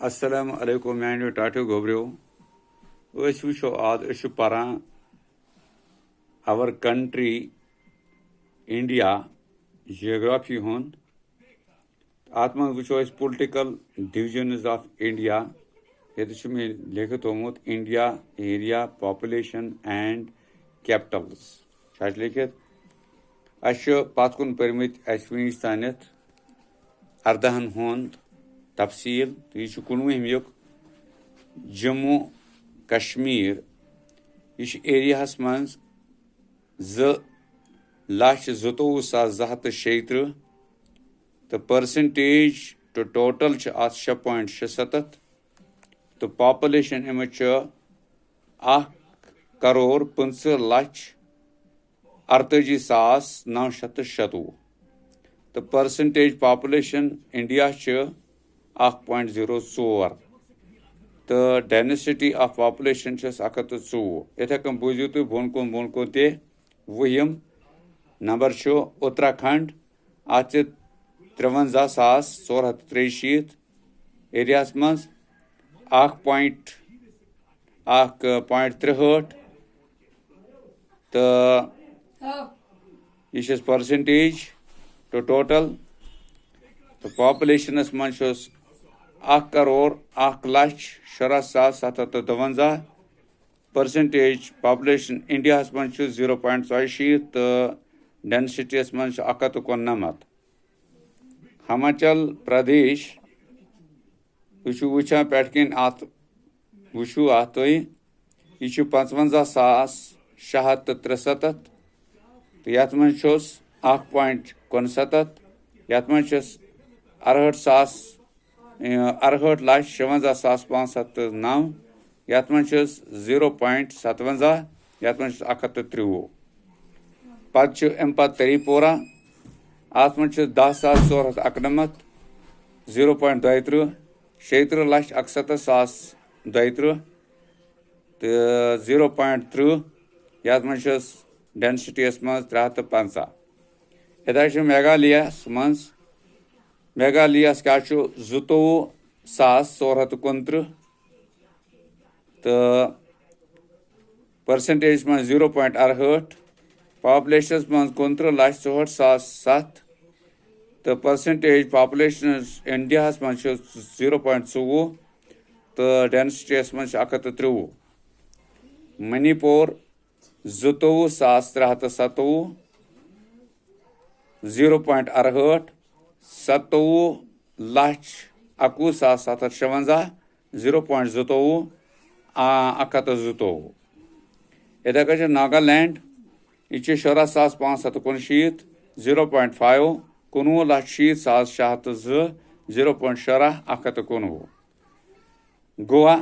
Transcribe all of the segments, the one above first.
Assalamu alaikum and Tatu Gobrio. Wishwo ad Ishupara, our country, India, geography hon. Atma which was political divisions of India. Yadishumi Lekatomut, India, area, population, and capitals. Shashliket Asho Patkun permit Ashwinistaneth Ardahan hon. Tafsil, यह कुनवहमियुक जम्मू कश्मीर यह एरियाहस मज 2,19,260 तो percentage तो total 6.67 तो population अमिच 1,65,68,997 तो percentage population India 1.04 तो density of population 104 इथे कम बूझियो तुम बोन को ते वहिम नंबर उत्तराखंड आज 53,463 एरियास मज 1.63 तो यह परसेंटेज तो टोटल तो पॉपुलेशन मज 1,01,07,752 परसेंटेज पॉपुलेशन इंडिया मज 0.84 तो डेंसिटी मज 199 हिमाचल प्रदेश वुचा पे वुचु अत यह 55,663 तो ये मज 1.67 ये मज 68,58,57,509 ये मज 0.57 ये मज 130 पे त्रिपुरा अत मज 10,491 0.32 70,61,62 तो 0.3 ये मज डेंसिटी मज 350 इथे मेघालय मज मेघालय क्या 22,429 तो परसेंटेज मज 0.68 पॉपुलेशन मज 29,64,007 तो परसेंटेज पॉपुलेशन इंडिया मज 0.24 तो डेंसिटी मज 130 मणिपुर 22,327 0.68 27,11,756 0.22 1,2 इथे नागालैंड यह 17,529 0.5 19,60,602 0.17 1,19 गोवा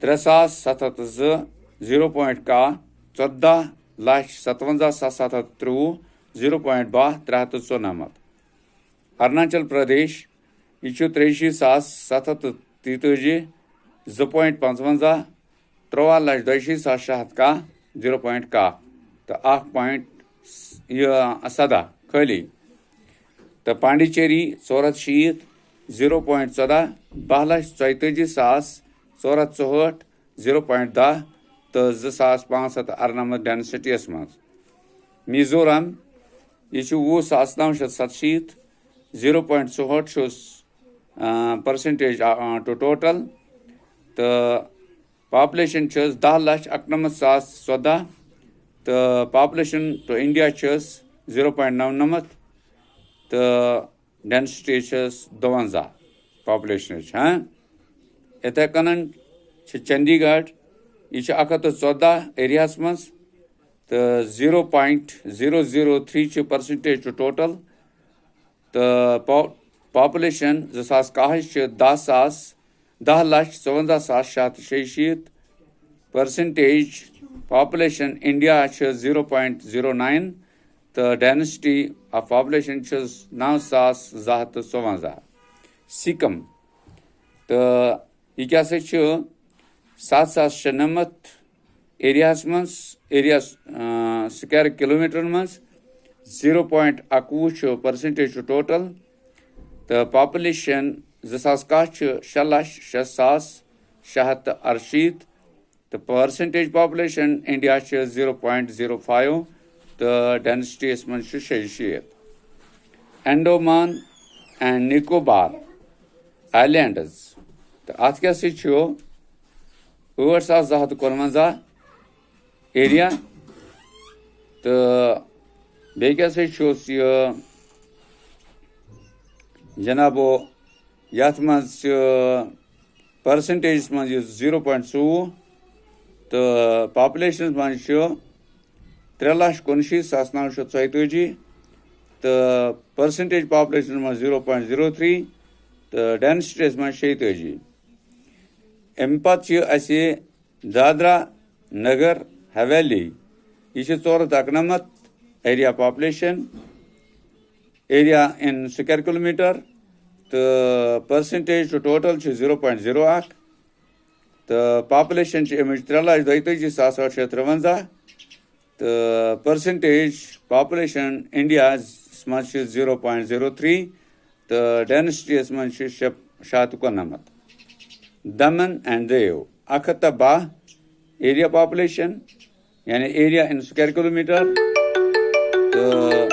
3,702 0.1 14,57,753 0.12 394 अरुणाचल प्रदेश यह 83,733 2.55 13,62,610 0.1 तो 1.7 खाली तो पांडिचेरी 400 0.14 12,44,464 0.10 तो 2,598 डेंसिटी मज मिजोरम यह 20,970 0.64 परसेंटेज टू टोटल तो पॉपुलेशन 10,91,014 तो पॉपुलेशन तो इंडिया 0.99 तो डेंसिटी 52 पॉपुलेशन हाँ इथे कन चंडीगढ़ यह 114 एरियास मज तो 0.003 परसेंटेज टू टोटल तो पॉपुलेशन 10,54,666 परसेंटेज पॉपुलेशन इंडिया 0.09 तो डेंसिटी ऑफ पॉपुलेशन 9,254 सिक्किम तो यह क्या 7,696 एरियास मज एरिया स्क्वायर किलोमीटर मज 0.21 परसेंटेज टोटल तो population 2010 the percentage population India 0.05 the density is 60. Andaman and Nicobar Islanders the Atkasi Cho Ursas Zahat Kormanza area the biggest shows your Janabo Yatman's percentage is 0.2. The population is 3,00,000 the percentage population was 0.03. The density is 6. Empathy as a Dadra Nagar Haveli. This is the Aknamat area population. Area in square kilometer. The percentage to total is 0.08. The population image Trala is the percentage population India is much is 0.03. The density is much is Shatukonamat. Daman and Dev. Akata Ba area population, yani area in square kilometer. The